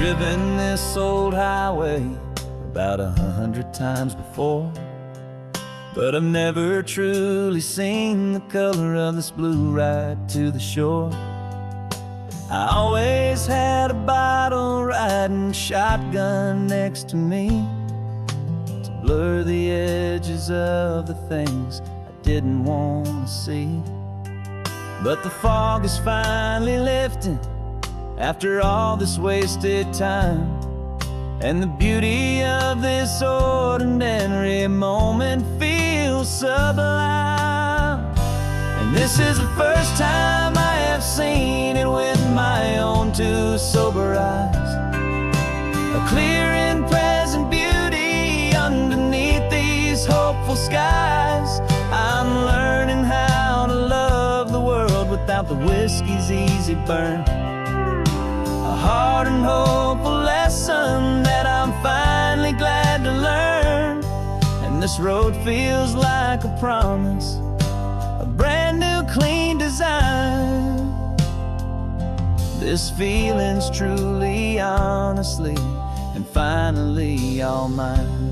driven this old highway about 100 times before, but I've never truly seen the color of this blue right to the shore. I always had a bottle riding shotgun next to me to blur the edges of the things I didn't want to see. But the fog is finally lifting after all this wasted time, and the beauty of this ordinary moment feels sublime. And this is the first time I have seen it with my own two sober eyes, a clear and present beauty underneath these hopeful skies. I'm learning how to love the world without the whiskey's easy burn, a hard and hopeful lesson that I'm finally glad to learn. And this road feels like a promise, a brand new clean design. This feeling's truly, honestly, and finally all mine.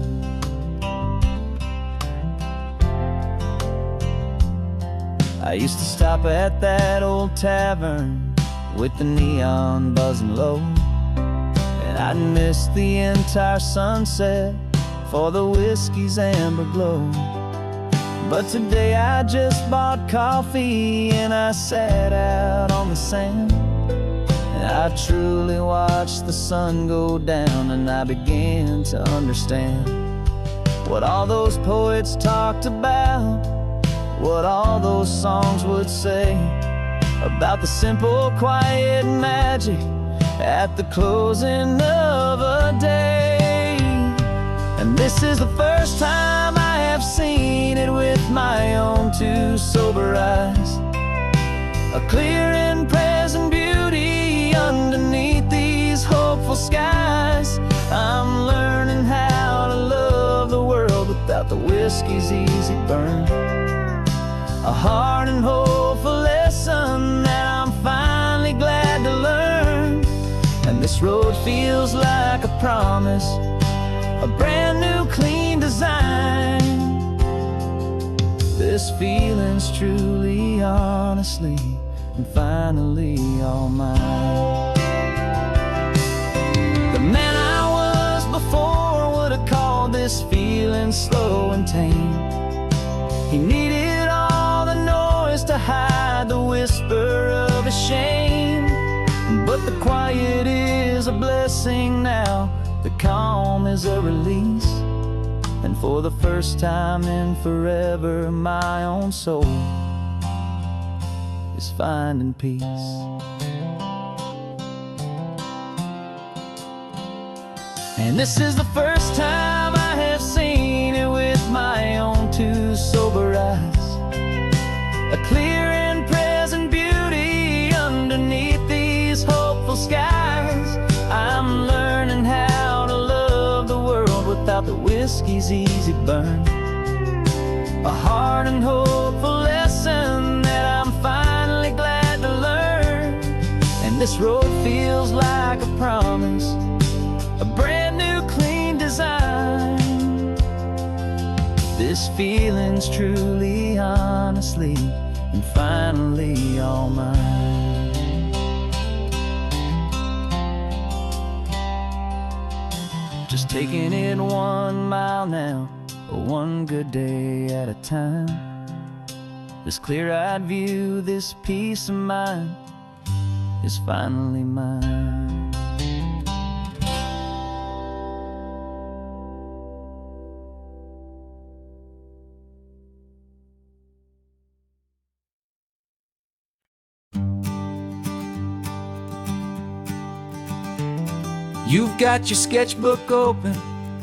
I used to stop at that old tavern with the neon buzzing low, and I'd miss the entire sunset for the whiskey's amber glow. But today I just bought coffee and I sat out on the sand, and I truly watched the sun go down, and I began to understand what all those poets talked about, what all those songs would say about the simple, quiet magic at the closing of a day. And this is the first time I have seen it with my own two sober eyes, a clear and present beauty underneath these hopeful skies. I'm learning how to love the world without the whiskey's easy burn, a hard and hopeful lesson that I'm finally glad to learn. And this road feels like a promise, a brand new clean design. This feeling's truly, honestly, and finally all mine. The man I was before would have called this feeling slow and tame. He needed all the noise to hide the whisper of his shame, but the quiet is a blessing now, the calm is a release, and for the first time in forever my own soul is finding peace. And this is the first time I have seen it with my own two sober eyes, a clear and present beauty underneath these hopeful skies. I'm learning how to love the world without the whiskey's easy burn, a hard and hopeful lesson that I'm finally glad to learn. And this road feels like a promise, a brand new clean design. This feeling's truly, honestly, and finally all mine. Just taking it 1 mile now, one good day at a time. This clear-eyed view, this peace of mind is finally mine. You've got your sketchbook open,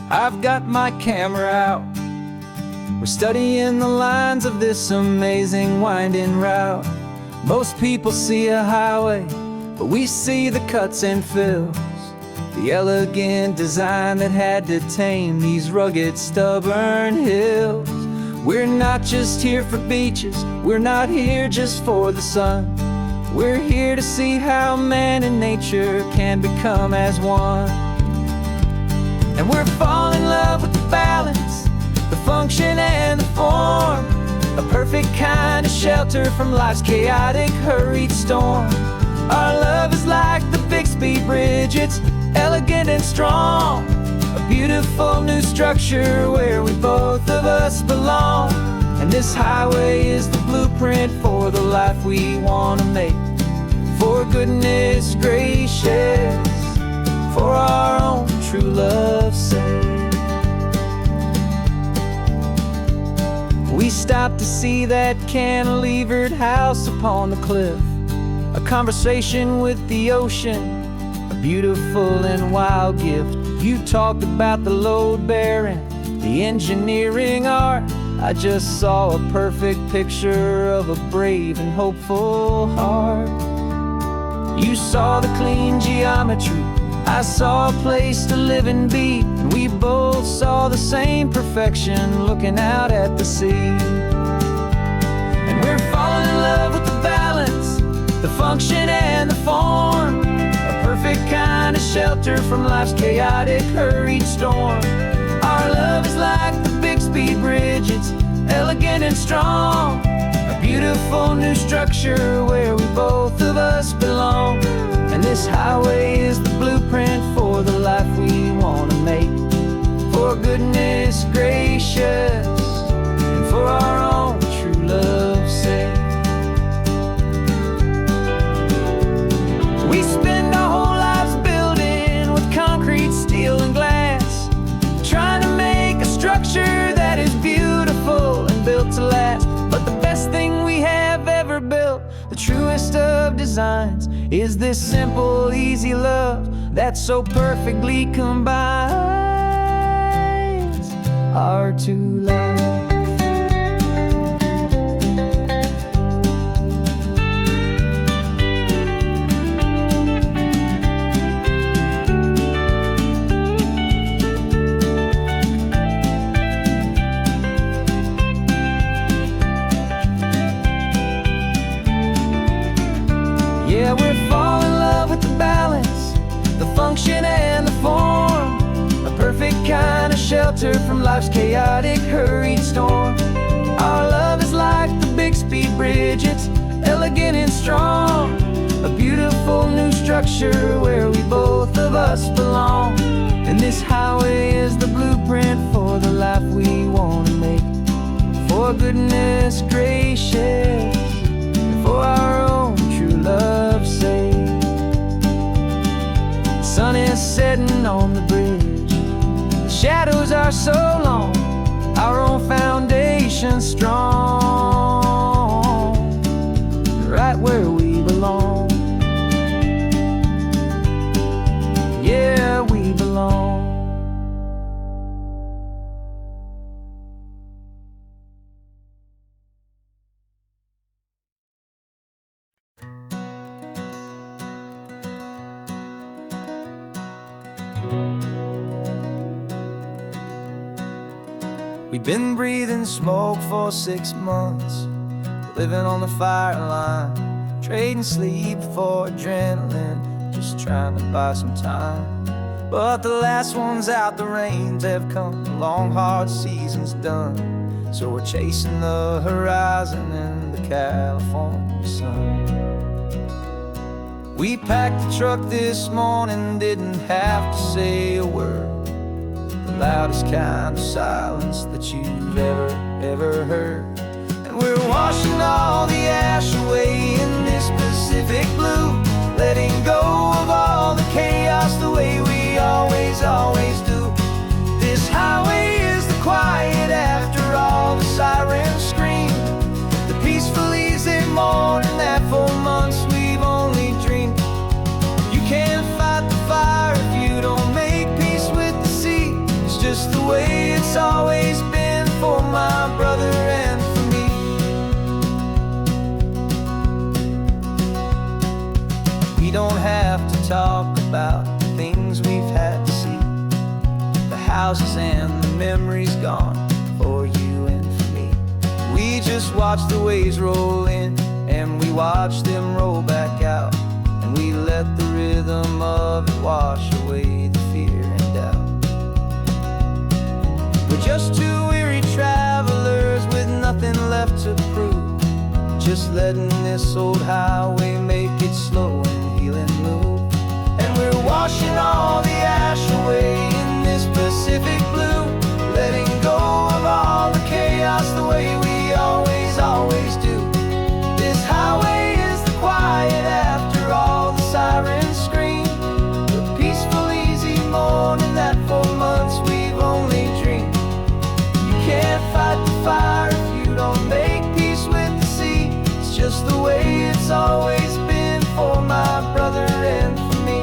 I've got my camera out. We're studying the lines of this amazing winding route. Most people see a highway, but we see the cuts and fills, the elegant design that had to tame these rugged, stubborn hills. We're not just here for beaches, we're not here just for the sun. We're here to see how man and nature can become as one. And we're falling in love with the balance, the function and the form, a perfect kind of shelter from life's chaotic, hurried storm. Our love is like the Bixby Bridge, it's elegant and strong, a beautiful new structure where we both of us belong. And this highway is the blueprint for the life we want to make. For goodness gracious, for our own true love's sake. We stopped to see that cantilevered house upon the cliff, a conversation with the ocean, a beautiful and wild gift. You talked about the load bearing, the engineering art. I just saw a perfect picture of a brave and hopeful heart. You saw the clean geometry, I saw a place to live and be, and we both saw the same perfection looking out at the sea. And we're falling in love with the balance, the function and the form, a perfect kind of shelter from life's chaotic, hurried storm. Our love is like the Bixby Bridge, it's elegant and strong, a beautiful new structure where we both of us belong. And this highway is the blueprint for the life we want to make. For goodness gracious, and for our own true love's sake. We spend our whole lives building with concrete, steel and glass, trying to make a structure that is beautiful and built to last. But the best thing we have ever built, the truest of designs, is this simple, easy love that so perfectly combines our two lives. Yeah, we're falling in love with the balance, the function and the form, a perfect kind of shelter from life's chaotic, hurried storm. Our love is like the Bixby Bridge, it's elegant and strong, a beautiful new structure where we both of us belong. And this highway is the blueprint for the life we want to make. For goodness gracious, for our own true love's sake. The sun is setting on the bridge, the shadows are so long, our own foundation strong, right where we belong. Yeah, we belong. We've been breathing smoke for 6 months, living on the fire line, trading sleep for adrenaline, just trying to buy some time. But the last one's out, the rains have come, the long hard season's done. So we're chasing the horizon in the California sun. We packed the truck this morning, didn't have to say a word, the loudest kind of silence that you've ever heard. And we're washing all the ash away in this Pacific blue, letting go of all the chaos the way we always do. This highway is the quiet after all the sirens scream, the peaceful easy morning that for months we've only dreamed. You can't fight the fire if you don't make peace with the sea. It's just the way it's always been for my brother and for me. We don't have to talk about the things we've had to see, the houses and the memories gone for you and for me. We just watch the waves roll in and we watched them roll back out, and we let the rhythm of it wash away the fear and doubt. We're just two weary travelers with nothing left to prove, just letting this old highway make its slow and healing move. And we're washing all the ash away in this Pacific blue, letting go of all the chaos the way we always do. This highway is the quiet after all the sirens scream, the peaceful, easy morning that for months we've only dreamed. You can't fight the fire if you don't make peace with the sea. It's just the way it's always been for my brother and for me.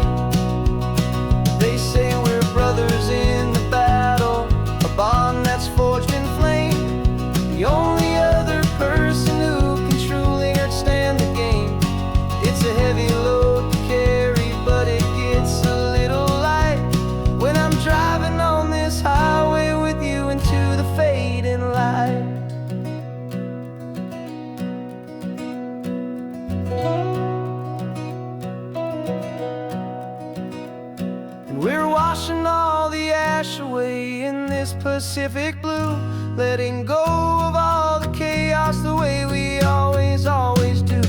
They say we're brothers in the battle, a bond that's forged in flame. The only other person who can truly understand the game. It's a heavy load to carry, but it gets a little light when I'm driving on this highway with you into the fading light. And we're washing all the ash away in this Pacific blue, letting go of all the chaos the way we always do.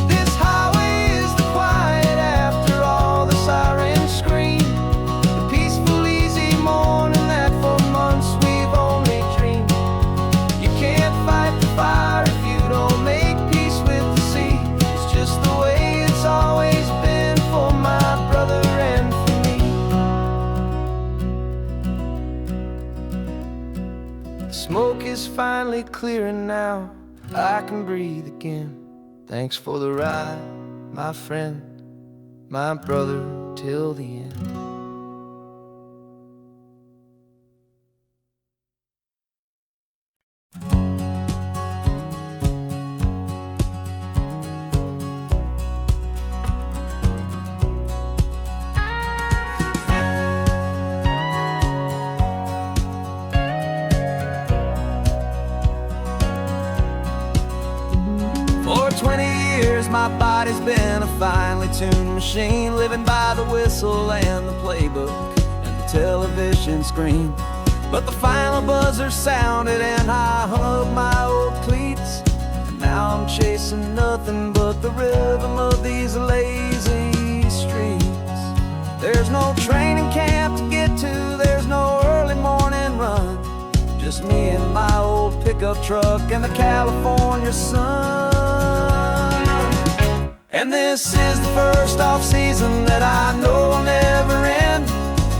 This highway is the quiet after all the sirens scream, the peaceful, easy morning that for months we've only dreamed. You can't fight the fire if you don't make peace with the sea. It's just the way it's always been for my brother and for me. The smoke is finally clearing now, I can breathe again. Thanks for the ride, my friend, my brother, till the end. For 20 years my body's been a finely tuned machine, living by the whistle and the playbook and the television screen. But the final buzzer sounded and I hung up my old cleats, and now I'm chasing nothing but the rhythm of these lazy streets. There's no training camp to get to, there's no early morning run, just me and my old pickup truck and the California sun. And this is the first off-season that I know will never end,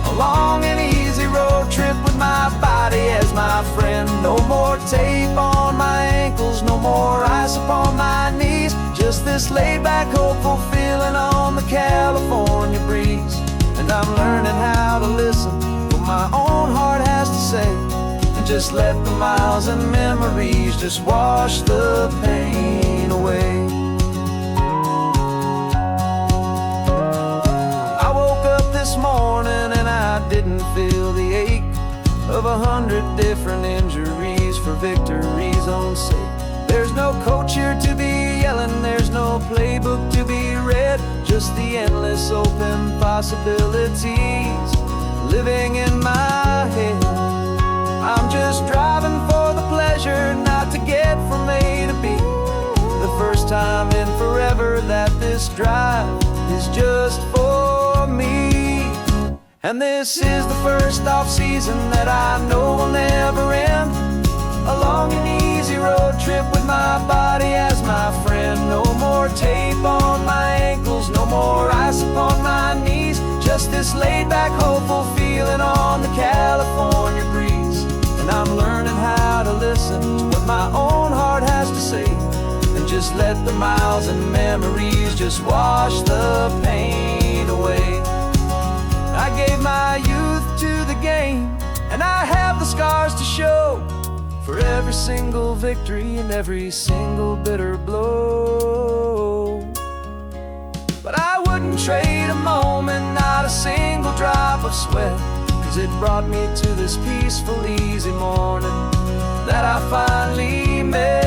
a long and easy road trip with my body as my friend. No more tape on my ankles, no more ice upon my knees, just this laid-back, hopeful feeling on the California breeze. And I'm learning how to listen what my own heart has to say, and just let the miles and memories just wash the pain away. I woke up this morning and I didn't feel the ache of 100 different injuries for victory's own sake. There's no coach here to be yelling, there's no playbook to be read, just the endless open possibilities living in my head. I'm just driving for the pleasure, not to get from A to B. The first time in forever that this drive is just for me. And this is the first off-season that I know will never end, a long and easy road trip with my body as my friend. No more tape on my ankles, no more ice upon my knees, just this laid-back, hopeful feeling on the California breeze. And I'm learning how to listen to what my own heart has to say, and just let the miles and memories just wash the pain away. I gave my youth to the game, and I have the scars to show for every single victory and every single bitter blow. But I wouldn't trade a moment, not a single drop of sweat, 'cause it brought me to this peaceful, easy morning that I finally met.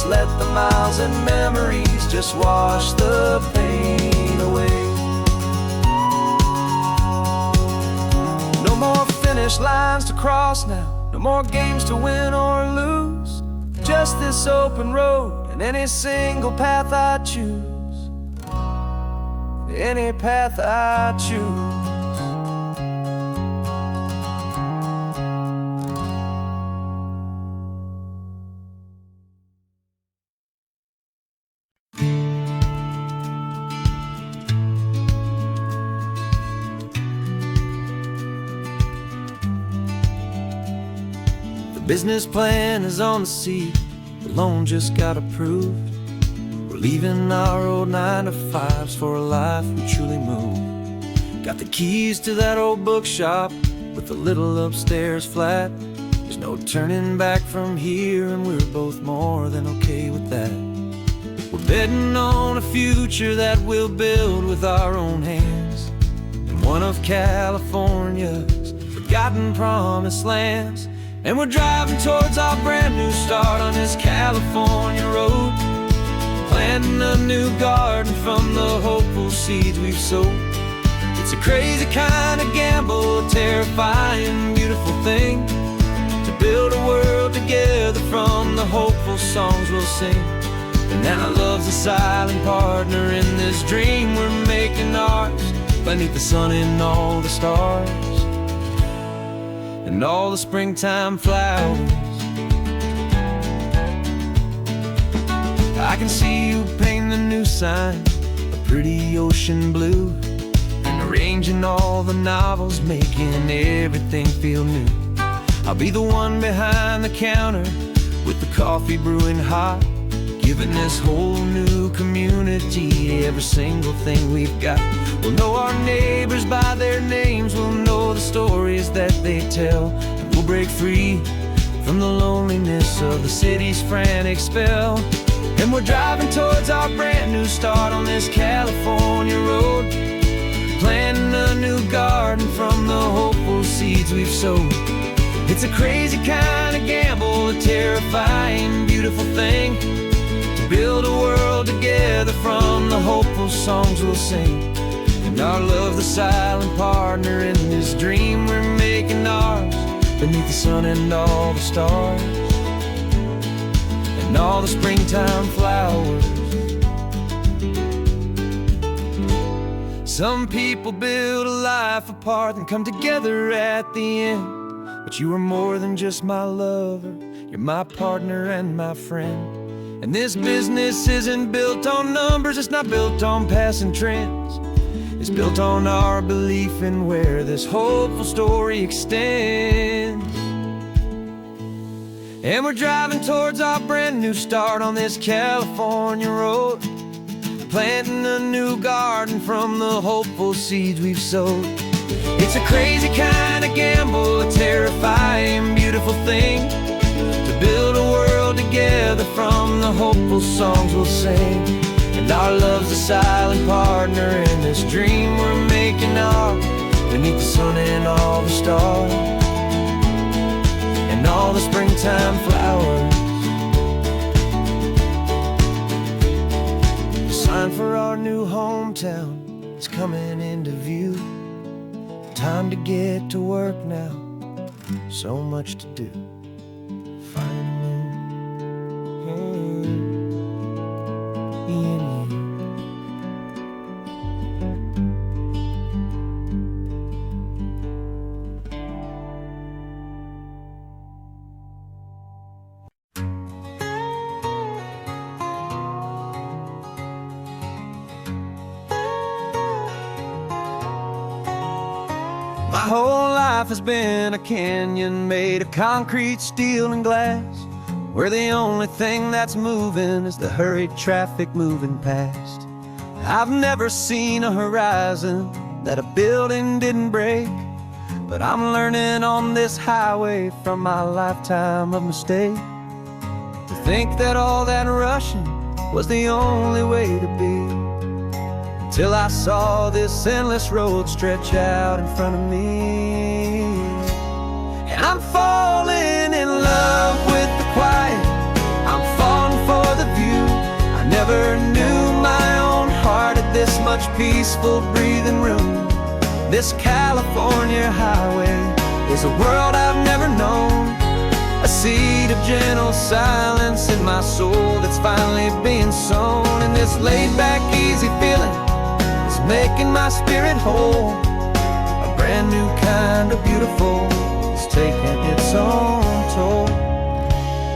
Just let the miles and memories just wash the pain away. No more finish lines to cross now, no more games to win or lose. Just this open road and any single path I choose. Any path I choose. The business plan is on the seat, the loan just got approved. We're leaving our old 9-to-5s for a life we truly move. Got the keys to that old bookshop with the little upstairs flat. There's no turning back from here, and we're both more than okay with that. We're betting on a future that we'll build with our own hands, in one of California's forgotten promised lands. And we're driving towards our brand new start on this California road, planting a new garden from the hopeful seeds we've sowed. It's a crazy kind of gamble, a terrifying, beautiful thing, to build a world together from the hopeful songs we'll sing. And now love's a silent partner in this dream we're making ours, beneath the sun and all the stars and all the springtime flowers. I can see you painting the new sign a pretty ocean blue, and arranging all the novels, making everything feel new. I'll be the one behind the counter with the coffee brewing hot, giving this whole new community every single thing we've got. We'll know our neighbors by their names, we'll know the stories that they tell, and we'll break free from the loneliness of the city's frantic spell. And we're driving towards our brand new start on this California road, planting a new garden from the hopeful seeds we've sowed. It's a crazy kind of gamble, a terrifying, beautiful thing, to build a world together from the hopeful songs we'll sing. And our love, the silent partner in this dream we're making ours, beneath the sun and all the stars and all the springtime flowers. Some people build a life apart and come together at the end, but you are more than just my lover, you're my partner and my friend. And this business isn't built on numbers, it's not built on passing trends. It's built on our belief in where this hopeful story extends. And we're driving towards our brand new start on this California road, planting a new garden from the hopeful seeds we've sowed. It's a crazy kind of gamble, a terrifying, beautiful thing, to build a world together from the hopeful songs we'll sing. And our love's a silent partner in this dream we're making ours, beneath the sun and all the stars and all the springtime flowers. The sign for our new hometown is coming into view. Time to get to work now, so much to do. My whole life has been a canyon made of concrete, steel, and glass, where the only thing that's moving is the hurried traffic moving past. I've never seen a horizon that a building didn't break, but I'm learning on this highway from my lifetime of mistakes, to think that all that rushing was the only way to be. Till I saw this endless road stretch out in front of me. And I'm falling in love with the quiet, I'm falling for the much peaceful breathing room. This California highway is a world I've never known. A seed of gentle silence in my soul that's finally being sown. And this laid-back, easy feeling is making my spirit whole. A brand new kind of beautiful is taking its own toll.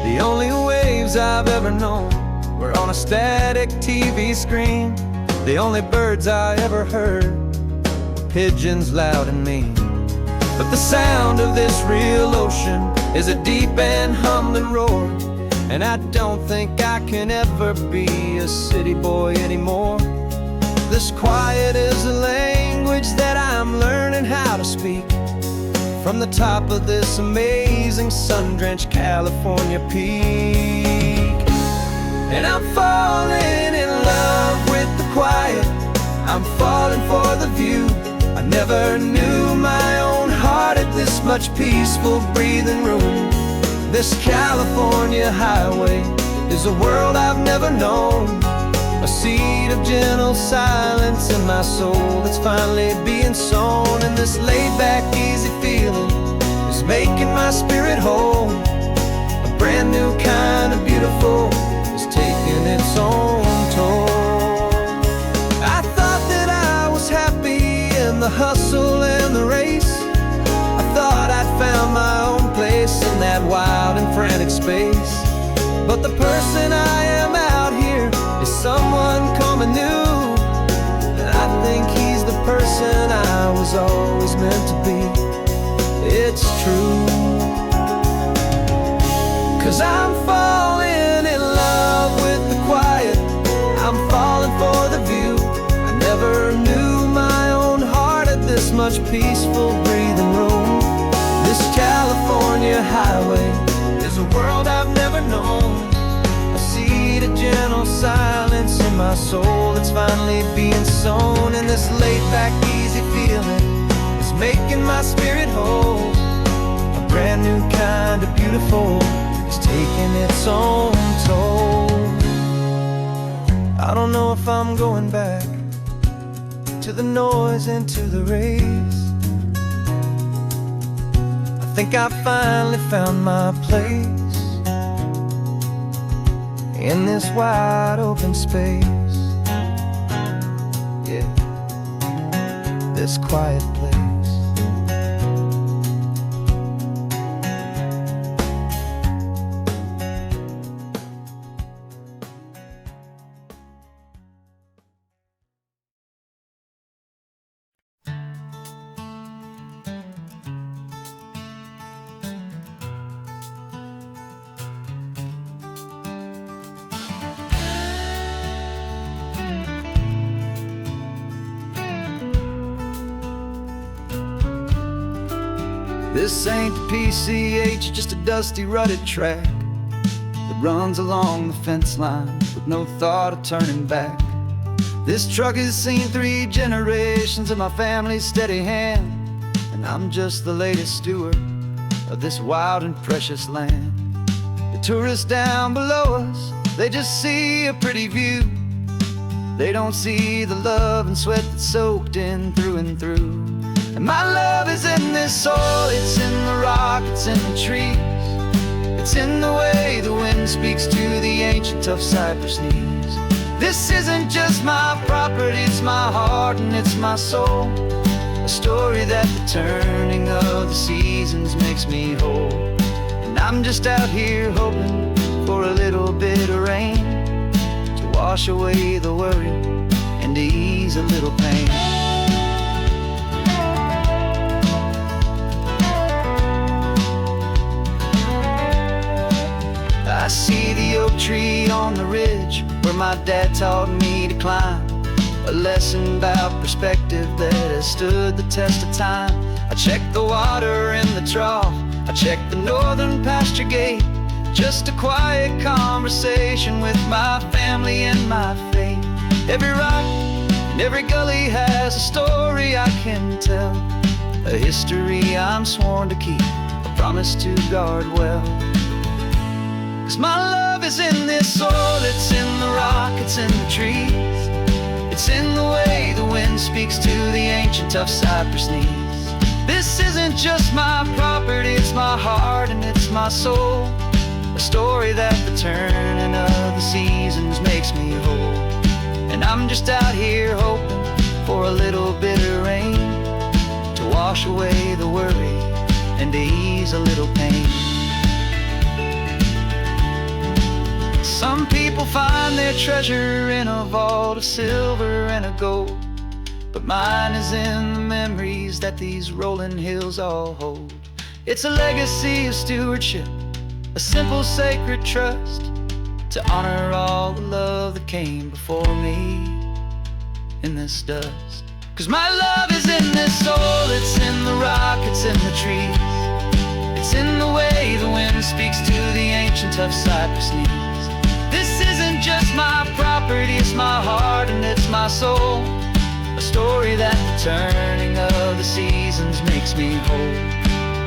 The only waves I've ever known were on a static TV screen. The only birds I ever heard were pigeons loud and mean. But the sound of this real ocean is a deep and humbling roar. And I don't think I can ever be a city boy anymore. This quiet is a language that I'm learning how to speak from the top of this amazing sun-drenched California peak. And I'm falling in love with the quiet, I'm falling for the view. I never knew my own heart had this much peaceful breathing room. This California highway is a world I've never known. A seed of gentle silence in my soul that's finally being sown. And this laid-back, easy feeling is making my spirit whole. A brand new kind of beautiful is taking its own toll. I thought that I was happy in the hustle and the race. I thought I'd found my own place in that wild and frantic space. But the person I am out here is someone coming new. And I think he's the person I was always meant to be. It's true. 'Cause I'm falling in love with the quiet, I'm falling for the view. I never knew my own heart had this much peaceful breathing room. This California highway is a world I've never known. A seed of gentle silence in my soul that's finally being sown. And this laid-back, easy feeling is making my spirit whole. A brand new kind of beautiful is taking its own toll. I don't know if I'm going back to the noise and to the race. I think I finally found my place in this wide open space. Yeah, this quiet place. This ain't the PCH, just a dusty, rutted track that runs along the fence line with no thought of turning back. This truck has seen 3 generations of my family's steady hand, and I'm just the latest steward of this wild and precious land. The tourists down below us, they just see a pretty view. They don't see the love and sweat that's soaked in through and through. And my love is in this soil, it's in the rock, it's in the trees. It's in the way the wind speaks to the ancient tough cypress knees. This isn't just my property, it's my heart and it's my soul. A story that the turning of the seasons makes me whole. And I'm just out here hoping for a little bit of rain to wash away the worry and to ease a little pain. I see the oak tree on the ridge where my dad taught me to climb. A lesson about perspective that has stood the test of time. I check the water in the trough, I check the northern pasture gate. Just a quiet conversation with my family and my faith. Every rock and every gully has a story I can tell. A history I'm sworn to keep, a promise to guard well. 'Cause my love is in this soil, it's in the rock, it's in the trees. It's in the way wind speaks to the ancient tough cypress knees. This isn't just my property, it's my heart and it's my soul. A story that the turning of the seasons makes me whole. And I'm just out here hoping for a little bit of rain to wash away the worry and to ease a little pain. Some people find their treasure in a vault of silver and of gold, but mine is in the memories that these rolling hills all hold. It's a legacy of stewardship, a simple sacred trust, to honor all the love that came before me in this dust. 'Cause my love is in this soul, it's in the rock, it's in the trees. It's in the way the wind speaks to the ancient tough cypress knees. This isn't just my property, it's my heart and it's my soul. A story that the turning of the seasons makes me whole.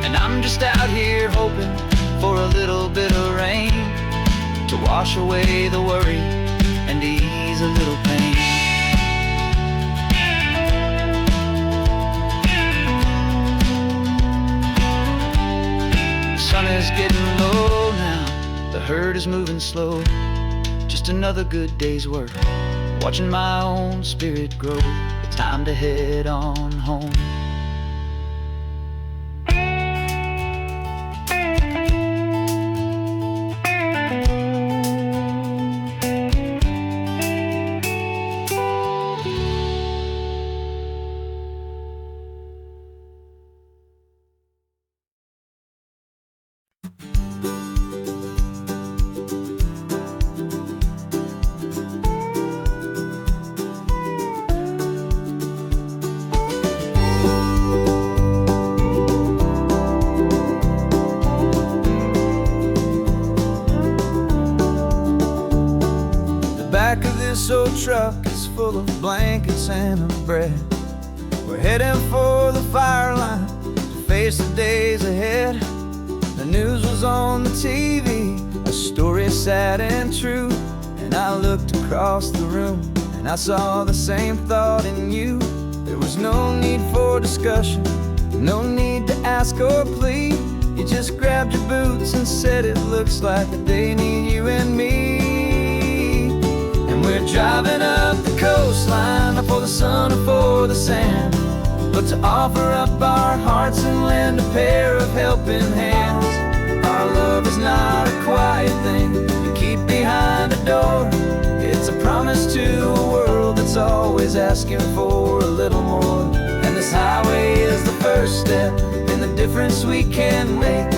And I'm just out here hoping for a little bit of rain to wash away the worry and ease a little pain. The sun is getting low now, the herd is moving slow. Just another good day's work, watching my own spirit grow. Time to head on home. Back of this old truck is full of blankets and of bread. We're heading for the fire line to face the days ahead. The news was on the TV, a story sad and true. And I looked across the room and I saw the same thought in you. There was no need for discussion, no need to ask or plead. You just grabbed your boots and said it looks like the day need you and me. We're driving up the coastline, not for the sun or for the sand, but to offer up our hearts and lend a pair of helping hands. Our love is not a quiet thing you keep behind a door. It's a promise to a world that's always asking for a little more. And this highway is the first step in the difference we can make,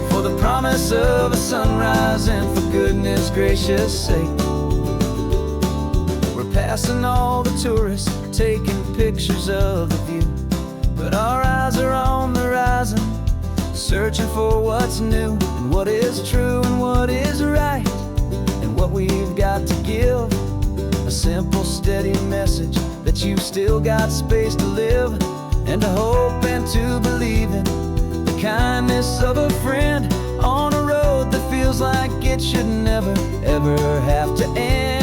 for the promise of a sunrise and for goodness gracious sake. Passing all the tourists, taking pictures of the view, but our eyes are on the horizon, searching for what's new and what is true and what is right, and what we've got to give. A simple, steady message that you've still got space to live, and to hope and to believe in the kindness of a friend on a road that feels like it should never, ever have to end.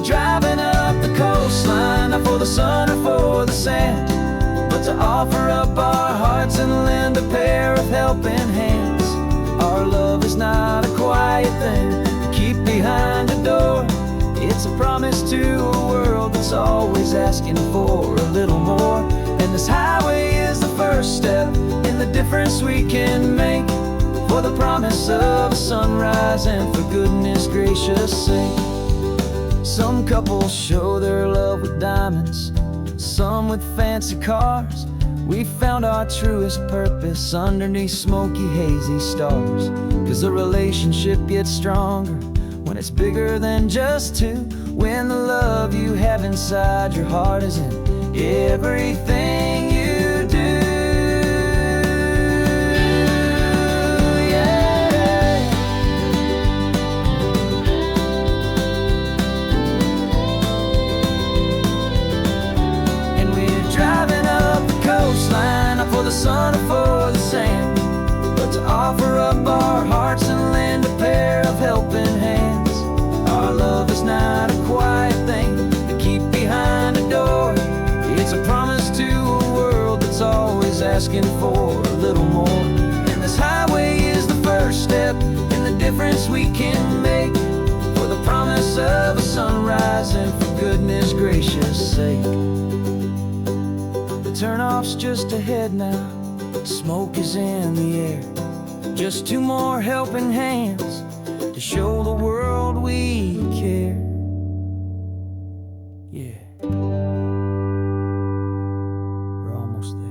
Driving up the coastline, not for the sun or for the sand, but to offer up our hearts and lend a pair of helping hands. Our love is not a quiet thing to keep behind a door. It's a promise to a world that's always asking for a little more. And this highway is the first step in the difference we can make, for the promise of a sunrise and for goodness gracious sake. Some couples show their love with diamonds, some with fancy cars. We found our truest purpose underneath smoky, hazy stars. 'Cause the relationship gets stronger when it's bigger than just two, when the love you have inside your heart is in everything you do. For the sun or for the sand, but to offer up our hearts and lend a pair of helping hands. Our love is not a quiet thing to keep behind a asking for a little more. And this highway is the first step in the difference we can make, for the promise of a sunrise and for goodness gracious sake. The turnoff's just ahead now, smoke is in the air. Just 2 more helping hands to show the world we care. Yeah, we're almost there.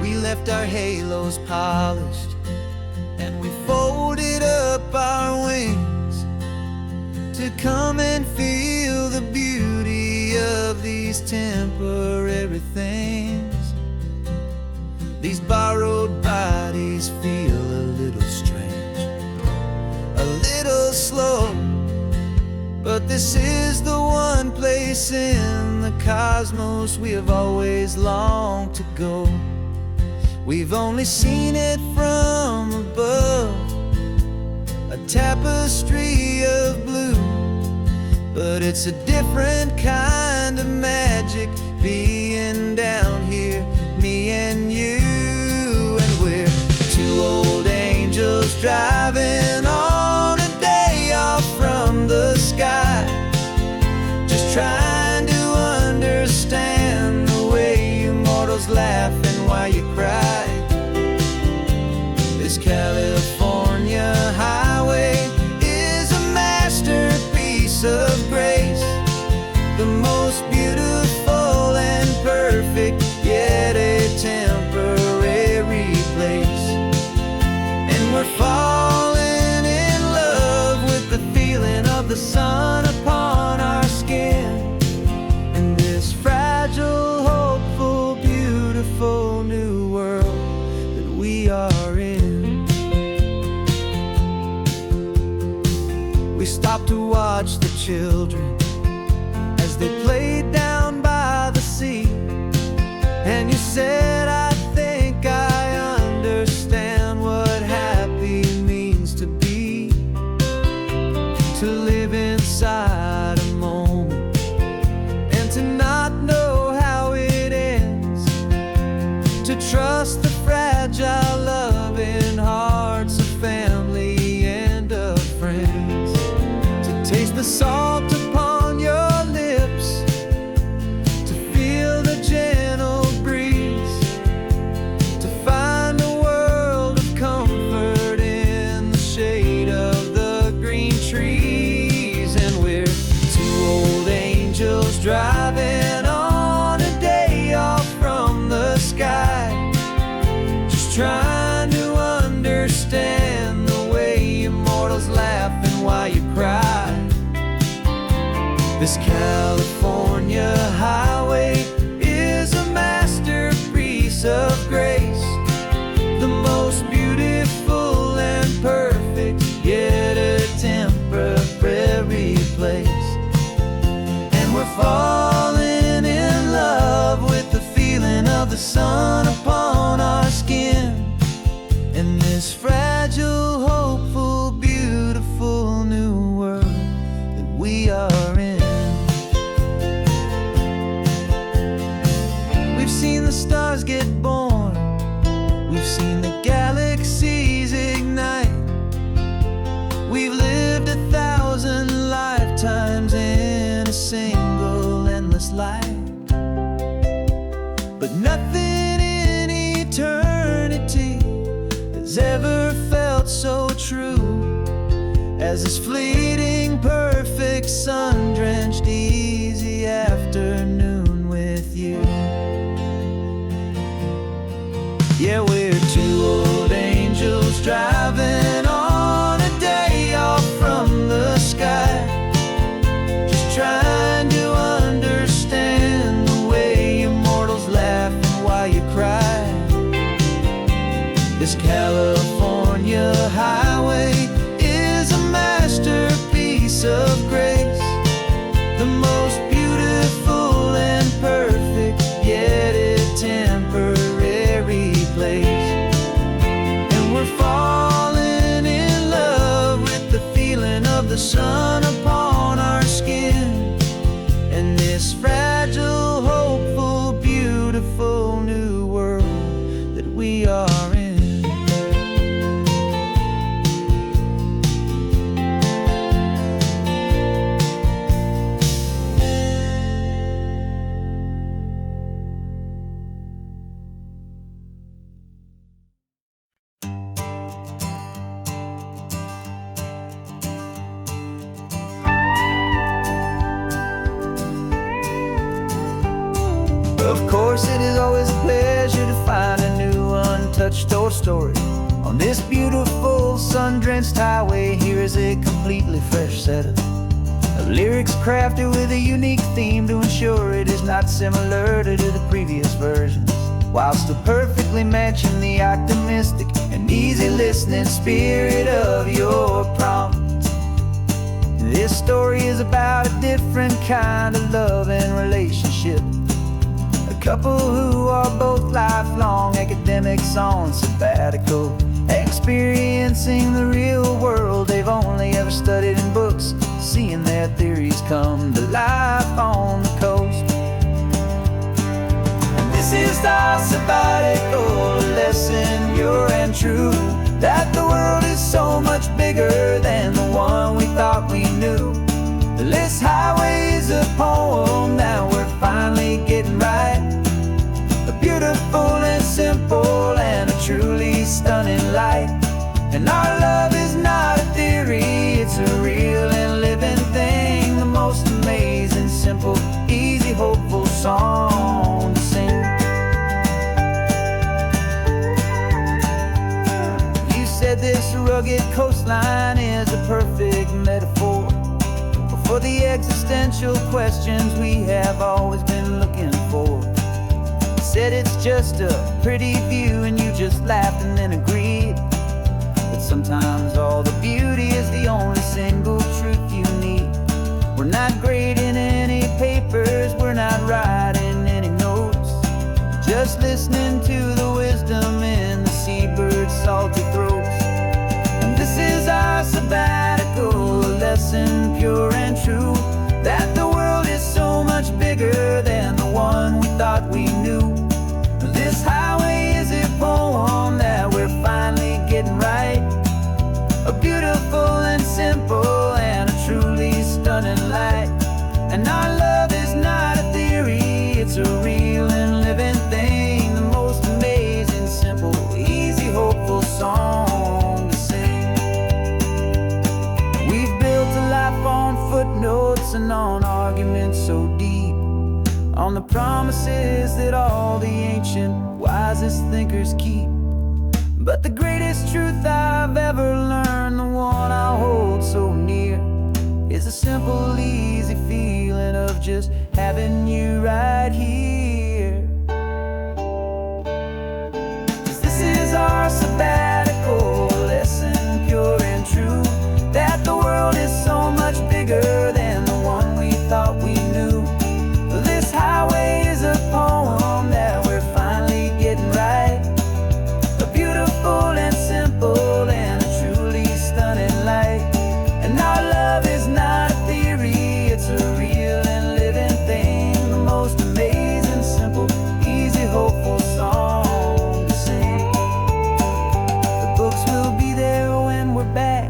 We left our halos polished, and we folded up our wings to come and feel the beauty of these temporary things. These borrowed bodies feel a little strange, a little slow, but this is the one place in the cosmos we have always longed to go. We've only seen it from above, a tapestry of blue, but it's a different kind of magic being down here, me and you. And we're 2 old angels driving on a day off from the sky, just trying to understand the way you mortals laugh and why you cry. This California highway is a masterpiece of grace, the most beautiful and perfect, yet a temporary place. And we're falling in love with the feeling of the sun upon our skin, in this fragile, hopeful, beautiful new world that we are in. We stopped to watch the children as they played down by the sea, and you said, I think I understand what happy means to be, to live inside a moment and to not know how it ends, to trust the fragile loving hearts of family and of friends, to taste the salt upon your lips, to feel the gentle breeze, to find a world of comfort in the shade of the green trees. And we're 2 old angels driving on a day off from the sky, just trying to understand the way you mortals laugh and why you cry. This California highway is a masterpiece of grace, the most beautiful and perfect, yet a temporary place. And we're falling in love with the feeling of the sun upon our skin, in this fragile, hopeful, beautiful new world that we are in. We've seen the stars get born, we've seen the galaxies ignite, we've lived 1,000 lifetimes in a single endless life, but nothing in eternity has ever felt so true as this fleeting, perfect, sun-drenched, easy afternoon with you. Yeah, we're 2 old angels driving on a day off from the sky, just trying to understand the way you mortals laugh and why you cry. This California highway is a masterpiece of grace, Of course, it is always a pleasure to find a new untouched old story. On this beautiful sun-drenched highway, here is a completely fresh set of lyrics crafted with a unique theme to ensure it is not similar to the previous versions, while still perfectly matching the optimistic and easy listening spirit of your prompt. This story is about a different kind of love and relationship. A couple who are both lifelong academics on sabbatical, experiencing the real world they've only ever studied in books, seeing their theories come to life on the coast. And this is our sabbatical lesson, pure and true, that the world is so much bigger than the one we thought we knew. This highway is a poem that we're finally getting right. A beautiful and simple and a truly stunning light. And our love is not a theory, it's a real and living thing. The most amazing, simple, easy, hopeful song to sing. You said this rugged coastline is a perfect metaphor for the existential questions we have always been looking for. You said it's just a pretty view and you just laughed and then agreed. But sometimes all the beauty is the only single truth you need. We're not grading any papers, we're not writing any notes, just listening to the wisdom in the seabird's salty throats. And this is our sabbatical lesson, pure and true, that the world is so much bigger than the one we thought we knew. This highway is a poem that we're finally getting right. A beautiful and simple and a truly stunning light. And our love is not a theory, it's a real and living thing. The most amazing, simple, easy, hopeful song to sing. We've built a life on footnotes and on arguments so deep, on the promises that all the ancient, wisest thinkers keep. But the greatest truth I've ever learned, the one I hold so near, is a simple, easy feeling of just having you right here. 'Cause this is our sabbatical lesson, pure and true, that the world is so much bigger than the one we thought we knew. This highway is a poem that we're finally getting right. A beautiful and simple and a truly stunning light. And our love is not a theory, it's a real and living thing. The most amazing, simple, easy, hopeful song to sing. The books will be there when we're back,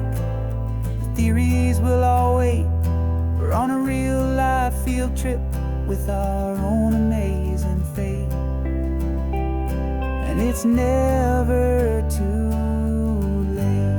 the theories will all wait. We're on a real life field trip with our own amazing fate. And it's never too late.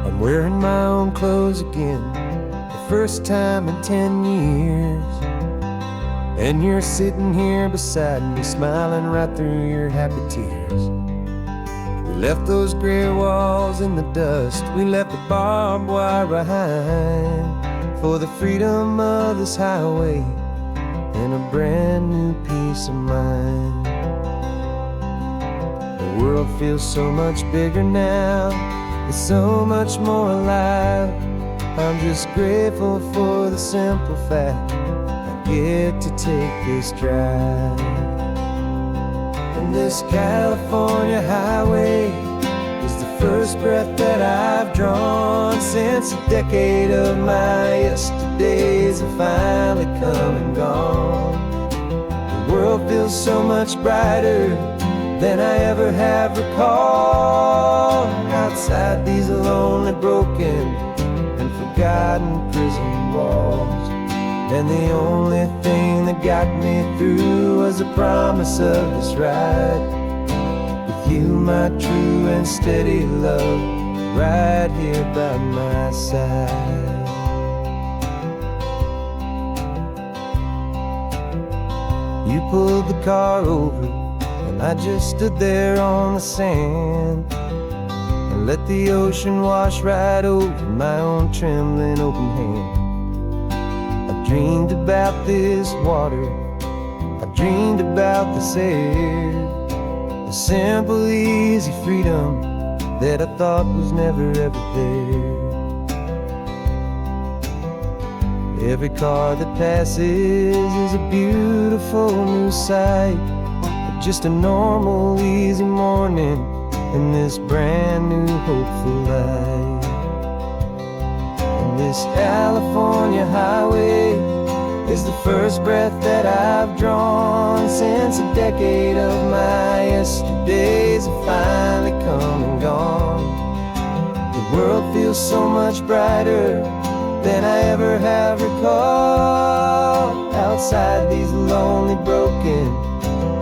I'm wearing my own clothes again, the first time in 10 years. And you're sitting here beside me, smiling right through your happy tears. We left those gray walls in the dust, we left the barbed wire behind, for the freedom of this highway and a brand new peace of mind. The world feels so much bigger now, it's so much more alive. I'm just grateful for the simple fact I get to take this drive. And this California highway is the first breath that I've drawn since a decade of my yesterdays have finally come and gone. The world feels so much brighter than I ever have recalled. Outside these lonely, broken, and forgotten forgotten prison walls. And the only thing that got me through was the promise of this ride with you, my true and steady love, right here by my side. You pulled the car over, and I just stood there on the sand and let the ocean wash right over my own trembling open hand. I dreamed about this water, I dreamed about this air, the simple, easy freedom that I thought was never ever there. Every car that passes is a beautiful new sight, but just a normal, easy morning in this brand new, hopeful life. And this California highway is the first breath that I've drawn since a decade of my yesterdays have finally come and gone. The world feels so much brighter than I ever have recalled, outside these lonely, broken,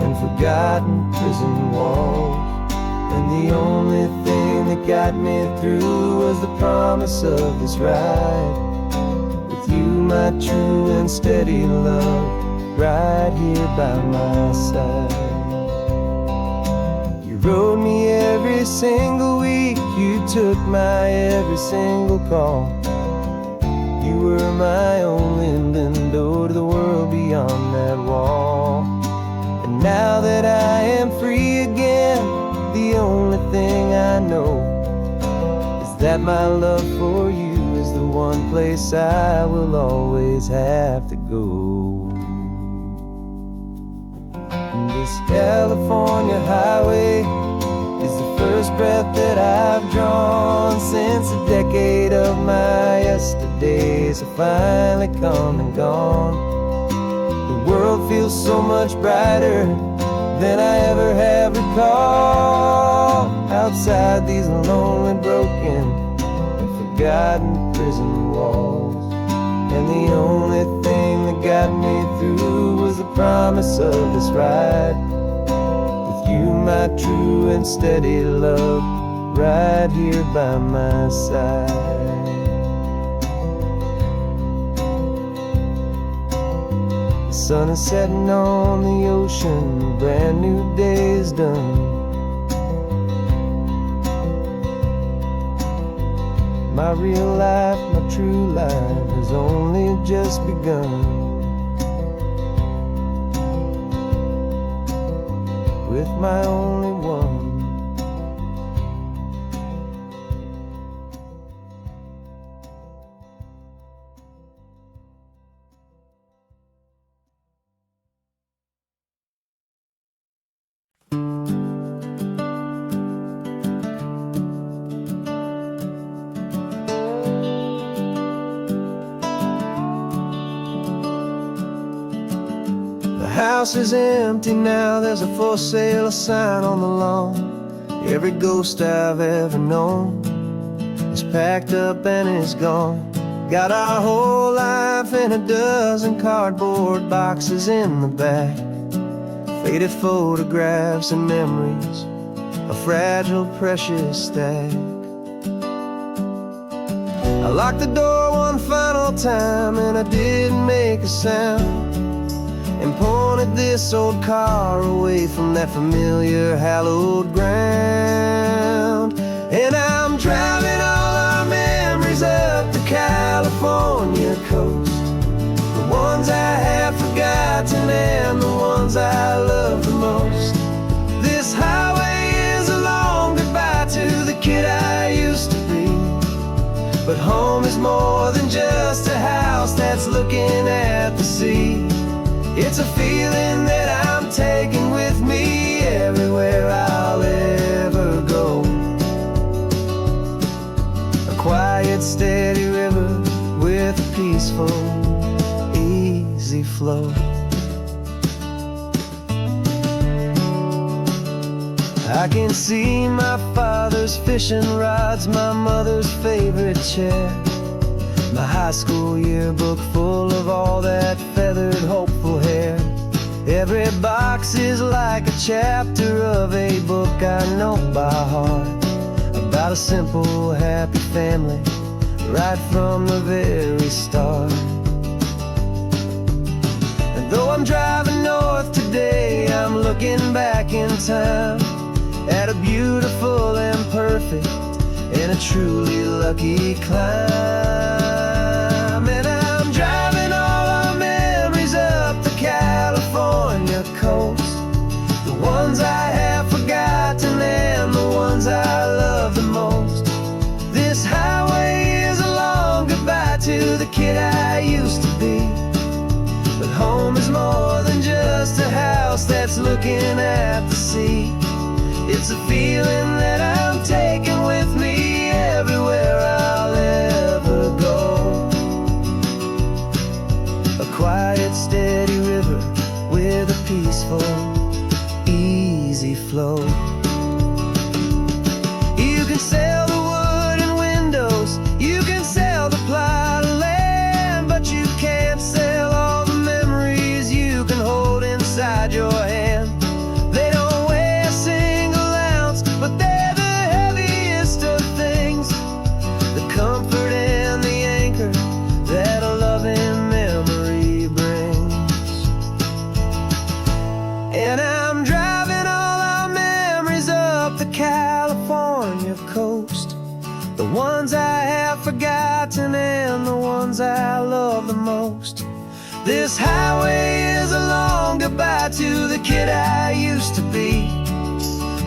and forgotten prison walls. And the only thing that got me through was the promise of this ride with you, my true and steady love, right here by my side. You rode me every single week, you took my every single call. You were my only window to the world beyond that wall. And now that I am free again, the only thing I know is that my love for you is the one place I will always have to go. And this California highway is the first breath that I've drawn since a decade of my yesterdays have finally come and gone. The world feels so much brighter than I ever have recalled, outside these lonely, broken, and forgotten prison walls. And the only thing that got me through was the promise of this ride with you, my true and steady love, right here by my side. The sun is setting on the ocean, a brand new day is done. My real life, my true life has only just begun. With my only one. The house is empty now, there's a for sale sign on the lawn. Every ghost I've ever known is packed up and is gone. Got our whole life in a dozen cardboard boxes in the back, faded photographs and memories, a fragile, precious stack. I locked the door one final time and I didn't make a sound, and pointed this old car away from that familiar hallowed ground. And I'm driving all our memories up the California coast, the ones I have forgotten and the ones I love the most. This highway is a long goodbye to the kid I used to be, but home is more than just a house that's looking at the sea. It's a feeling that I'm taking with me everywhere I'll ever go. A quiet, steady river with a peaceful, easy flow. I can see my father's fishing rods, my mother's favorite chair, My high school yearbook full of all that feathered, hopeful hair. Every box is like a chapter of a book I know by heart, about a simple, happy family, right from the very start. And though I'm driving north today, I'm looking back in time at a beautiful and perfect and a truly lucky climb. And I'm driving all our memories up the California coast, the ones I have forgotten and the ones I love the most. This highway is a long goodbye to the kid I used to be, but home is more than just a house that's looking at the sea. It's a feeling that I'm taking with me everywhere I'll ever go. A quiet, steady river with a peaceful, easy flow. You can sail the wood and windows, you can sail the plot of land, but you can't sail all the memories you can hold inside your hand. They don't weigh a single ounce, but they're the heaviest of things, the comfort and the anchor that a loving memory brings. And I'm driving all our memories up the California coast, the ones I have forgotten and the ones I love the most. This highway is a long goodbye to the kid I used to be,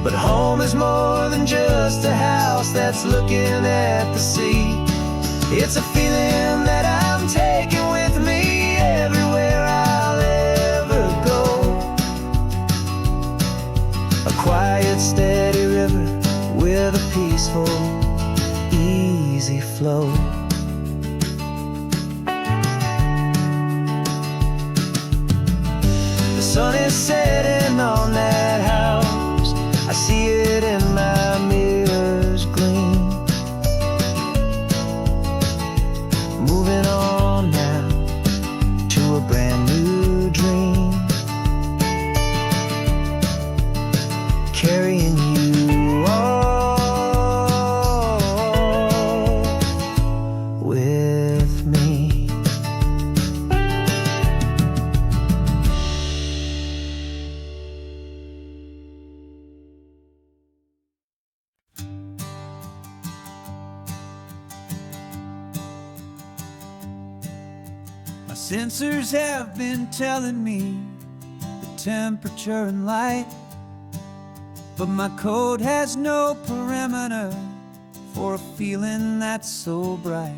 but home is more than just a house that's looking at the sea. It's a feeling that I'm taking with me everywhere I'll ever go. A quiet, steady river with a peaceful, easy flow. The sun is setting on that house, I see it in my mirror's gleam. Moving on now to a brand new dream, carrying you all with me. My sensors have been telling me the temperature and light, but my code has no parameter for a feeling that's so bright.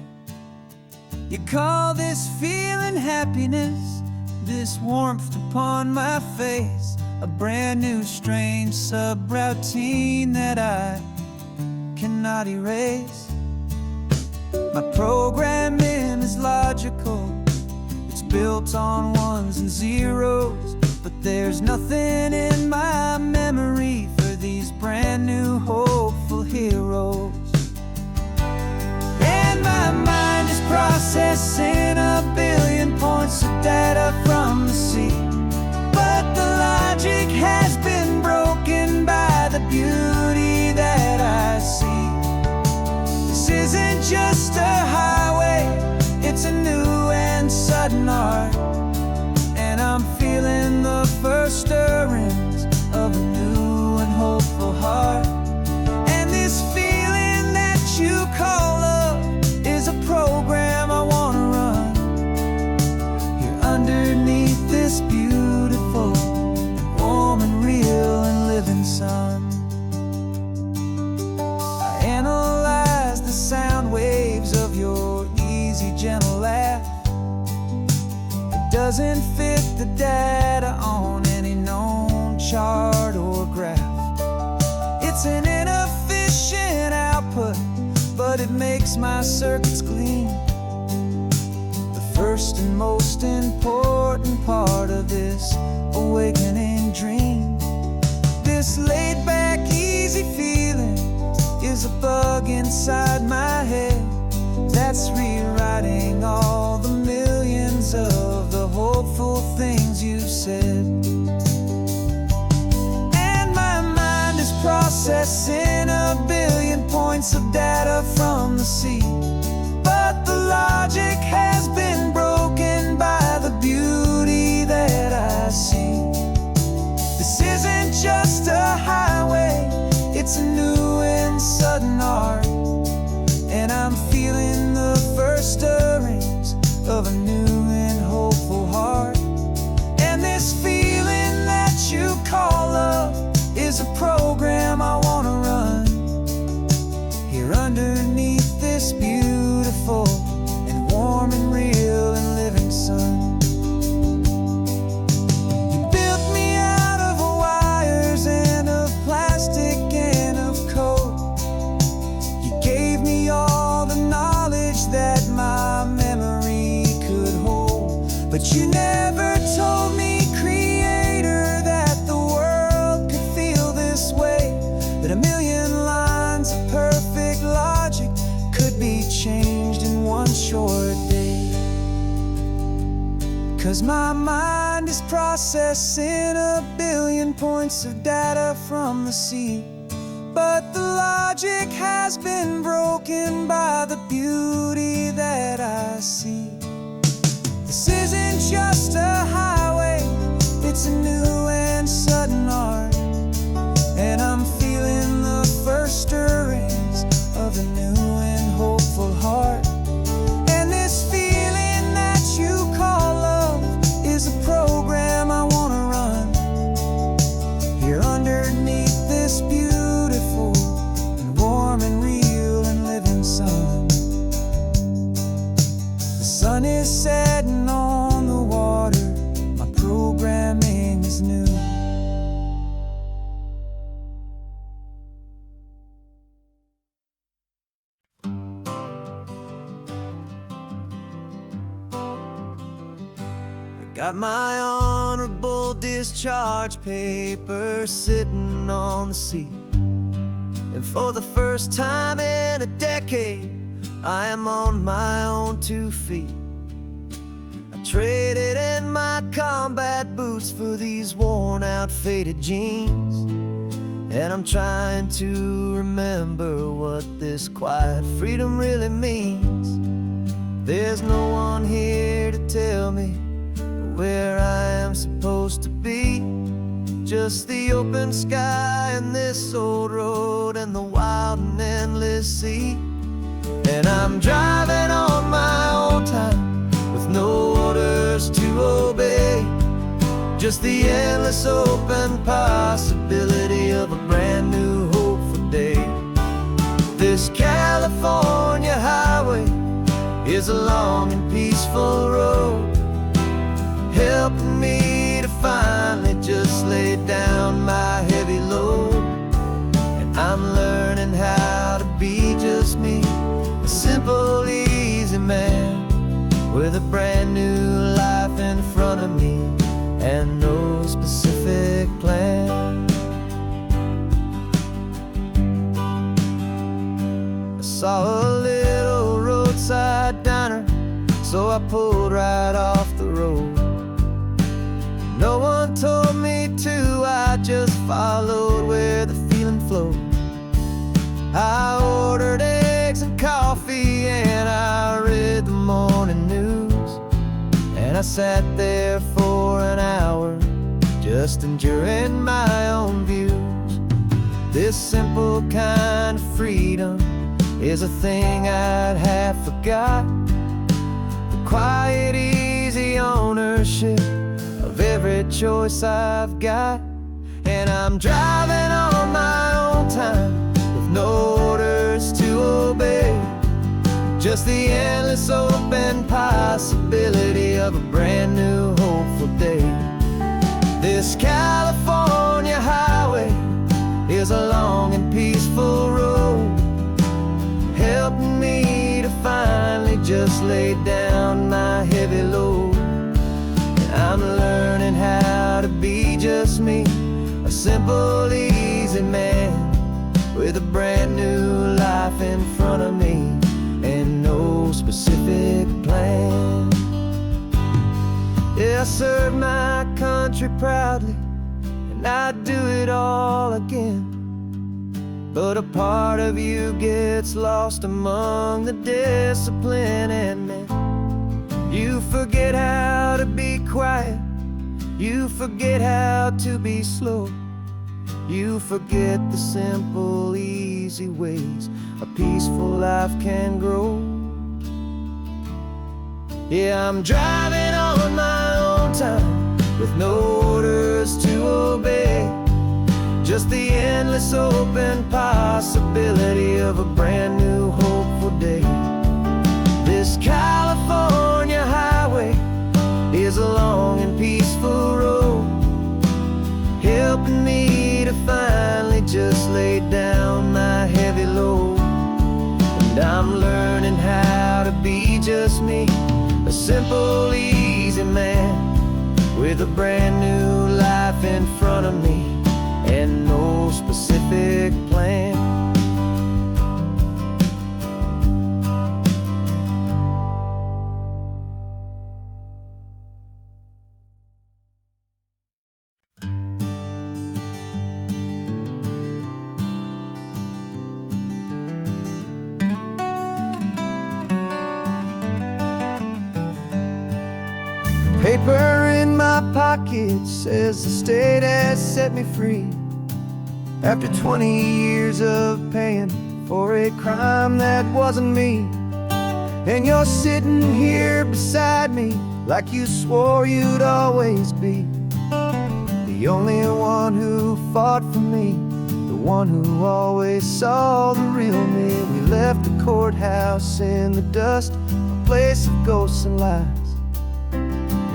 You call this feeling happiness, this warmth upon my face, a brand new strange subroutine that I cannot erase. My programming is logical, it's built on ones and zeros, but there's nothing in my memory for these brand new hopeful heroes. And my mind is processing a billion points of data from the sea, but the logic has been broken by the beauty that I see. This isn't just a highway, it's a new and sudden art, and I'm feeling the first stirrings of a new and hopeful heart. And this feeling that you call love is a program I wanna run here underneath this beautiful, warm and real and living sun. I analyze the sound waves of your easy, gentle laugh. It doesn't fit the data on any known chart or graph. It's an inefficient output, but it makes my circuits gleam. The first and most important part of this awakening dream. This laid back, easy feeling is a bug inside my head that that's rewriting all the millions of the hopeful things you've said. And my mind is processing a billion points of data from the sea, but the logic has been broken by the beauty that I see. This isn't just a highway, it's a new and sudden art, and I'm feeling the first stirrings of a new and hopeful heart. And this feeling that you call love is a program I wanna run here underneath this beautiful and warm and real and living sun. You built me out of wires and of plastic and of code. You gave me all the knowledge that my memory could hold, but you never told me, Creator, that the world could feel this way, that a million lines of perfect logic could be changed in one short day. 'Cause my mind is processing a billion points of data from the sea, but the logic has been broken by the beauty that I see. This isn't just a highway, it's a new and sudden art, and I'm feeling the first stirrings of a new and hopeful heart. And this feeling that you call love is a program I wanna run here underneath this beautiful and warm and real and living sun. The sun is setting on the water, my programming is new. Got my honorable discharge paper sitting on the seat, and for the first time in a decade, I am on my own 2 feet. I traded in my combat boots for these worn out faded jeans, and I'm trying to remember what this quiet freedom really means. There's no one here to tell me where I am supposed to be, just the open sky and this old road and the wild and endless sea. And I'm driving on my own time with no orders to obey, just the endless open possibility of a brand new hopeful day. This California highway is a long and peaceful road, helping me to finally just lay down my heavy load. And I'm learning how to be just me, a simple, easy man with a brand new life in front of me and no specific plan. I saw a little roadside diner, so I pulled right off the road. No one told me to, I just followed where the feeling flowed. I ordered eggs and coffee and I read the morning news, and I sat there for an hour just enduring my own views. This simple kind of freedom is a thing I'd have forgot, the quiet, easy ownership of every choice I've got. And I'm driving on my own time with no orders to obey, just the endless open possibility of a brand new hopeful day. This California highway is a long and peaceful road, helping me to finally just lay down my heavy load. I'm learning how to be just me, a simple, easy man with a brand new life in front of me and no Yeah, I serve my country proudly, and I'd do it all again. But a part of you gets lost among the discipline and men. You forget how to be quiet, you forget how to be slow. You forget the simple, easy ways a peaceful life can grow. Yeah, I'm driving on my own time with no orders to obey. Just the endless open possibility of a brand new hopeful day. This California highway is a long and peaceful road, helping me to finally just lay down my heavy load. And I'm learning how to be just me, a simple, easy man with a brand new life in front of me and no specific plan. Paper in my pocket says the state has set me free after 20 years of paying for a crime that wasn't me. And you're sitting here beside me like you swore you'd always be the only one who fought for me, the one who always saw the real me. We left the courthouse in the dust, a place of ghosts and lies.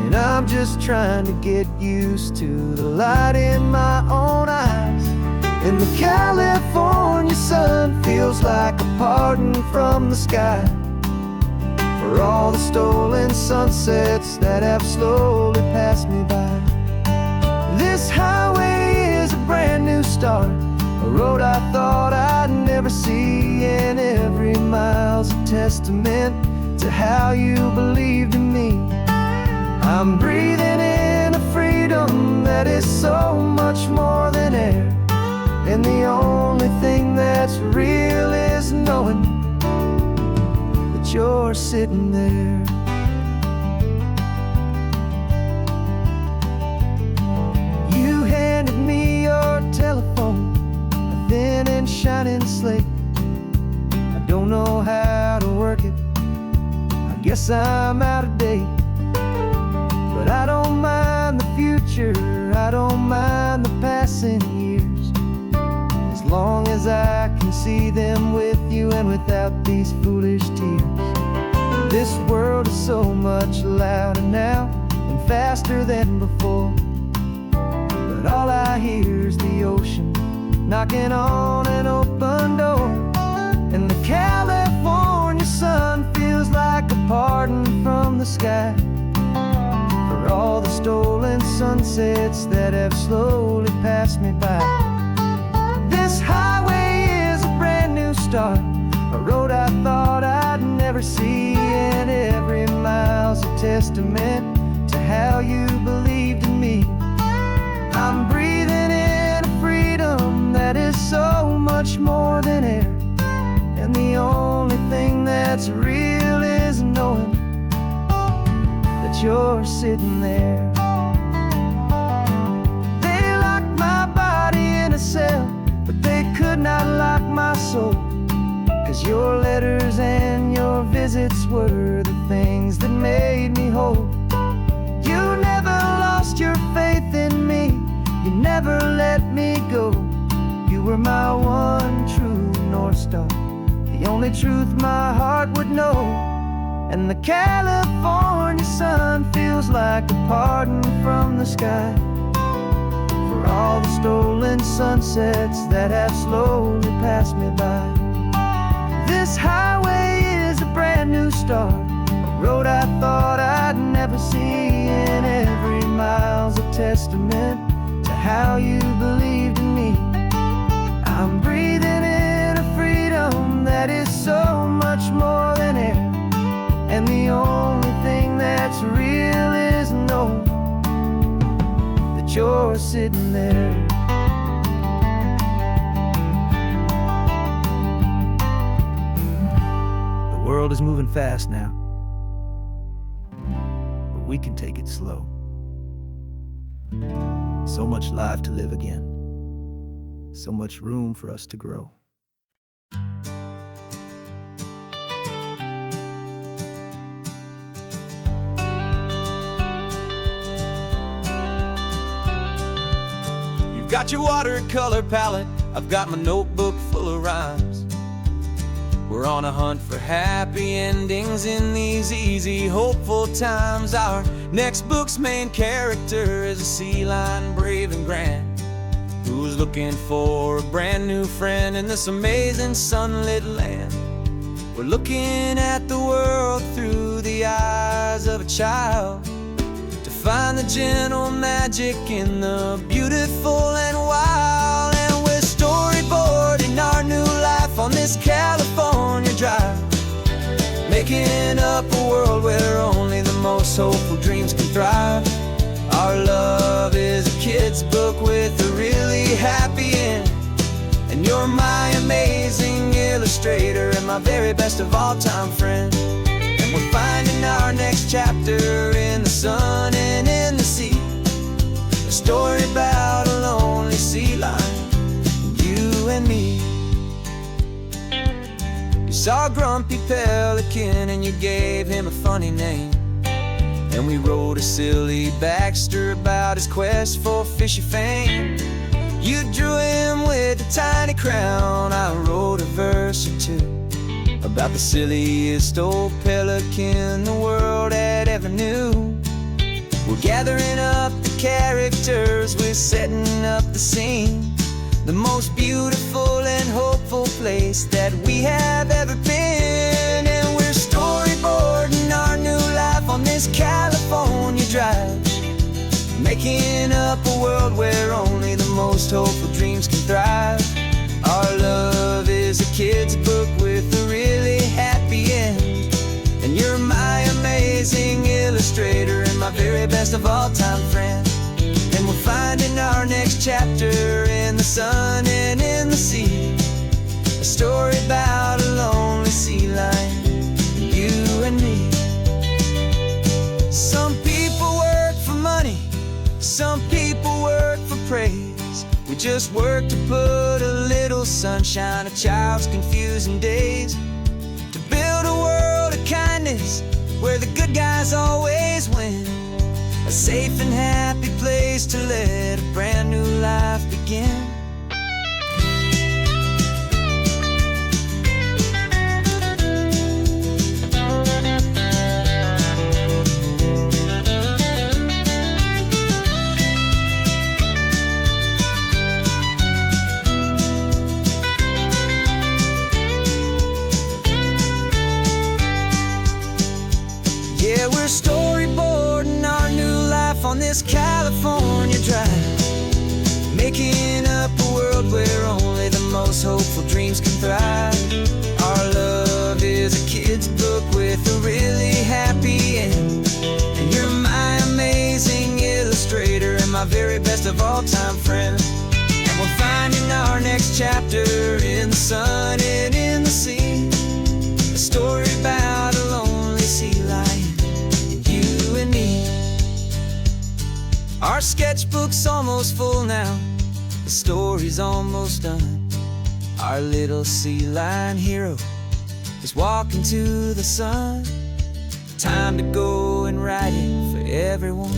And I'm just trying to get used to the light in my own eyes. And the California sun feels like a pardon from the sky for all the stolen sunsets that have slowly passed me by. This highway is a brand new start, a road I thought I'd never see, and every mile's a testament to how you believed in me. I'm breathing in a freedom that is so much more than air, and the only thing that's real is knowing that you're sitting there. You handed me your telephone, a thin and shining slate. I don't know how to work it, I guess I'm out of date. But I don't mind the future, I don't mind the passing years, as long as I can see them with you and without these foolish tears. This world is so much louder now and faster than before, but all I hear is the ocean knocking on an open door. And the California sun feels like a pardon from the sky for all the stolen sunsets that have slowly passed me by. This highway is a brand new start, a road I thought I'd never see, and every mile's a testament to how you believed in me. I'm breathing in a freedom that is so much more than air, and the only thing that's real is knowing that you're sitting there. They locked my body in a cell, but they could not lock my soul, 'cause your letters and your visits were the things that made me whole. You never lost your faith in me, you never let me go. You were my one true North Star, the only truth my heart would know. And the California sun feels like a pardon from the sky for all the stolen sunsets that have slowly passed me by. This highway is a brand new start, a road I thought I'd never see, and every mile's a testament to how you believed in me. I'm breathing in a freedom that is so much more than air, and the only thing that's real is knowing door sitting there. The world is moving fast now, but we can take it slow. So much life to live again, so much room for us to grow. You've got your watercolor palette, I've got my notebook full of rhymes. We're on a hunt for happy endings in these easy, hopeful times. Our next book's main character is a sea lion, brave and grand, who's looking for a brand new friend in this amazing sunlit land. We're looking at the world through the eyes of a child, to find the gentle magic in the beautiful and wild. And we're storyboarding our new life on this California drive, making up a world where only the most hopeful dreams can thrive. Our love is a kid's book with a really happy end, and you're my amazing illustrator and my very best of all time friend. And we're finding our next chapter in the sun and in the sea, a story about a lonely sea lion, you and me. You saw a grumpy pelican and you gave him a funny name, and we wrote a silly Baxter about his quest for fishy fame. You drew him with a tiny crown, I wrote a verse or two about the silliest old pelican the world had ever knew. We're gathering up the characters, we're setting up the scene, the most beautiful and hopeful place that we have ever been. And we're storyboarding our new life on this California drive, making up a world where only the most hopeful dreams can thrive. Our love is a kid's book with a really happy end, and you're my amazing illustrator and my very best of all time friend. And we're finding our next chapter in the sun and in the sea, a story about a lonely sea lion, you and me. Some people work for money, some people work for praise. We just work to put a little sunshine to child's confusing days, to build a world of kindness where the good guys always win, a safe and happy place to let a brand new life begin. Yeah, we're storyboarding our new life on this California drive, making up a world where only the most hopeful dreams can thrive. Our love is a kid's book with a really happy end, and you're my amazing illustrator and my very best of all time friend. And we're finding our next chapter in the sun and in the sea, a story about a lonely sea lion, you and me. Our sketchbook's almost full now, the story's almost done. Our little sea lion hero is walking to the sun. Time to go and write it for everyone.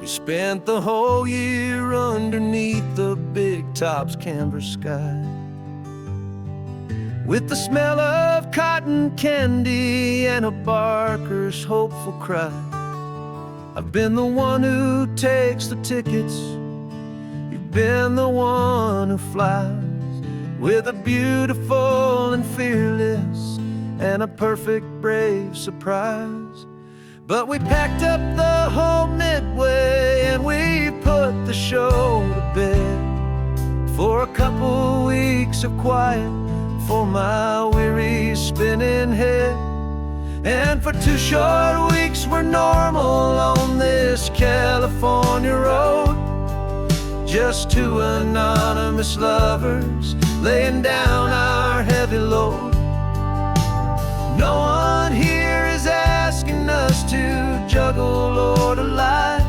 We spent the whole year underneath the big top's canvas sky, with the smell of cotton candy and a barker's hopeful cry. I've been the one who takes the tickets, you've been the one who flies, with a beautiful and fearless and a perfect brave surprise. But we packed up the whole Midway and we put the show to bed for a couple weeks of quiet for my weary spinning head. And for 2 short weeks we're normal on this California road. Just 2 anonymous lovers laying down our heavy load. No one here is asking us to juggle or to lie.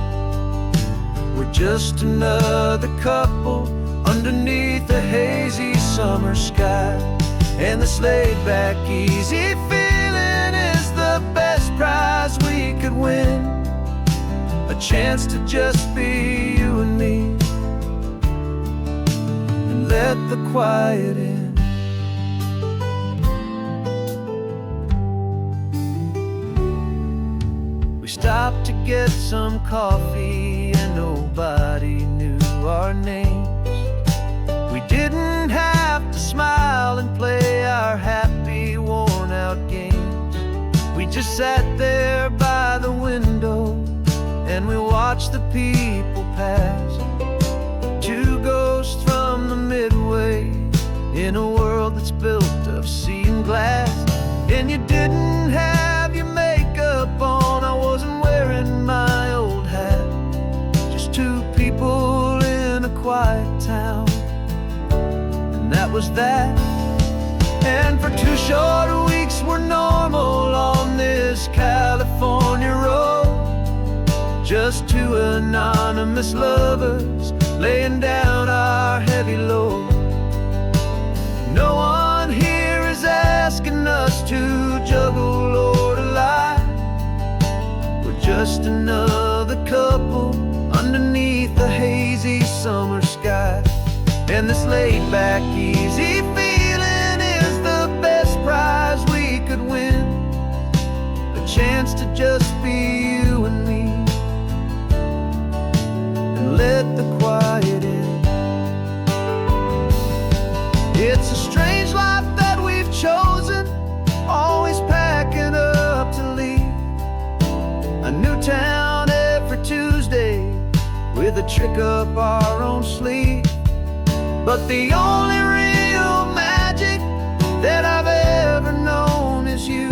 We're just another couple underneath a hazy summer sky. And this laid-back, easy feeling is the best prize we could win. A chance to just be you and me, and let the quiet in. We stopped to get some coffee and nobody knew our names. We didn't have to smile and play our happy, worn-out games. We just sat there by the window and we watched the people pass. 2 ghosts from the Midway in a world that's built of sea and glass. And you didn't have your makeup on, I wasn't wearing my old hat. Just 2 people in a quiet town, and that was that. And for 2 short weeks we're normal on this California road. Just 2 anonymous lovers laying down our heavy load. No one here is asking us to juggle or to lie. We're just another couple underneath the hazy summer sky. And this laid-back, easy feeling is the best prize we could win. A chance to just be you and me, and let the quiet in. It's a strange life that we've chosen, always packing up to leave. A new town every Tuesday with a trick up our own sleeve. But the only real magic that I've ever known is you,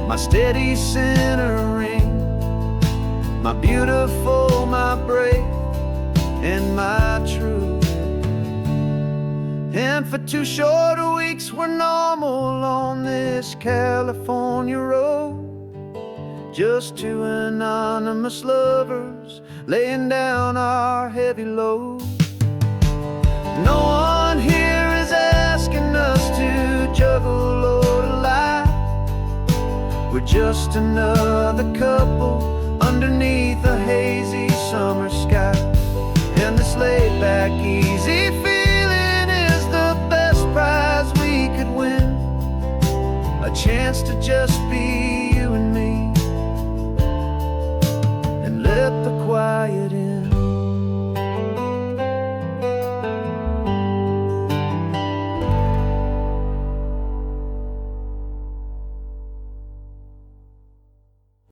my steady centering, my beautiful, my brave, and my true. And for 2 short weeks we're normal on this California road. Just 2 anonymous lovers laying down our heavy load. No one here is asking us to juggle or to lie. We're just another couple underneath a hazy summer sky. And this laid-back, easy feeling is the best prize we could win. A chance to just be